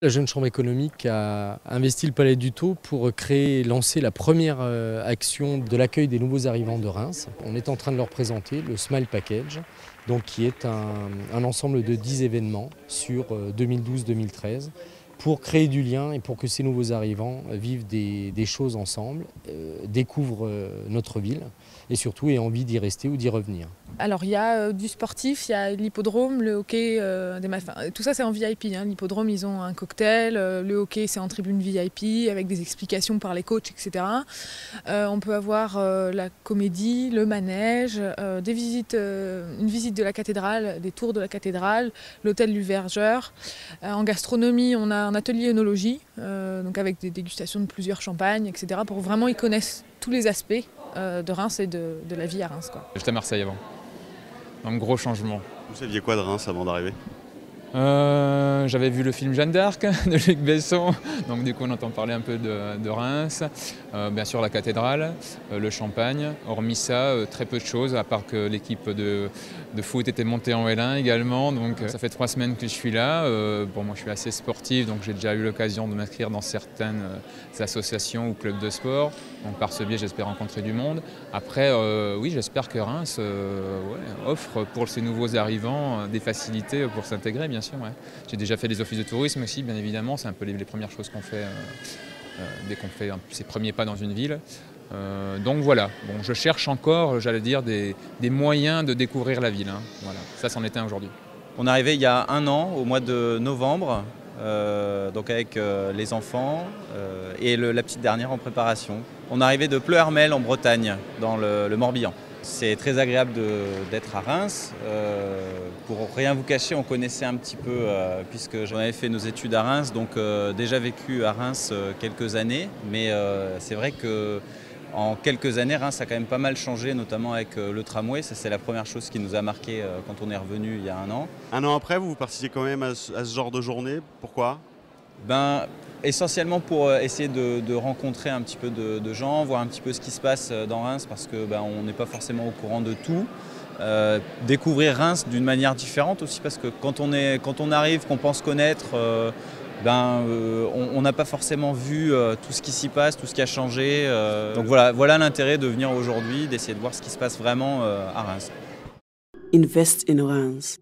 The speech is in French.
La Jeune Chambre économique a investi le Palais du Thau pour lancer la première action de l'accueil des nouveaux arrivants de Reims. On est en train de leur présenter le Smile Package, donc qui est un ensemble de 10 événements sur 2012-2013 pour créer du lien et pour que ces nouveaux arrivants vivent des choses ensemble, découvrent notre ville et surtout aient envie d'y rester ou d'y revenir. Alors il y a du sportif, il y a l'hippodrome, le hockey, tout ça c'est en VIP. L'hippodrome ils ont un cocktail, le hockey c'est en tribune VIP avec des explications par les coachs, etc. On peut avoir la comédie, le manège, une visite de la cathédrale, des tours de la cathédrale, l'hôtel du Vergeur. En gastronomie on a un atelier œnologie, donc avec des dégustations de plusieurs champagnes, etc. pour vraiment ils connaissent tous les aspects de Reims et de la vie à Reims, quoi. J'étais à Marseille avant. Donc gros changement. Vous saviez quoi de Reims avant d'arriver? J'avais vu le film Jeanne d'Arc de Luc Besson, donc du coup on entend parler un peu de Reims. Bien sûr la cathédrale, le champagne. Hormis ça, très peu de choses, à part que l'équipe de foot était montée en L1 également. Donc ça fait 3 semaines que je suis là. Moi je suis assez sportif, donc j'ai déjà eu l'occasion de m'inscrire dans certaines associations ou clubs de sport. Donc par ce biais j'espère rencontrer du monde. Après oui, j'espère que Reims offre pour ces nouveaux arrivants des facilités pour s'intégrer, bien sûr. Ouais. J'ai déjà fait des offices de tourisme aussi, bien évidemment. C'est un peu les premières choses qu'on fait dès qu'on fait ses premiers pas dans une ville. Donc voilà, bon, je cherche encore, j'allais dire, des moyens de découvrir la ville. Voilà. Ça, c'en était un aujourd'hui. On est arrivé il y a 1 an, au mois de novembre, donc avec les enfants et la petite dernière en préparation. On est arrivé de Pleuhermel en Bretagne, dans le Morbihan. C'est très agréable d'être à Reims. Pour rien vous cacher, on connaissait un petit peu, puisque j'en avais fait nos études à Reims, donc déjà vécu à Reims quelques années. Mais c'est vrai qu'en quelques années, Reims a quand même pas mal changé, notamment avec le tramway. Ça, c'est la première chose qui nous a marqué quand on est revenu il y a 1 an. 1 an après, vous participez quand même à ce genre de journée. Pourquoi? Essentiellement pour essayer de rencontrer un petit peu de gens, voir un petit peu ce qui se passe dans Reims, parce que on n'est pas forcément au courant de tout. Découvrir Reims d'une manière différente aussi, parce que quand on arrive, qu'on pense connaître, on n'a pas forcément vu tout ce qui s'y passe, tout ce qui a changé. Donc voilà l'intérêt de venir aujourd'hui, d'essayer de voir ce qui se passe vraiment à Reims. Invest in Reims.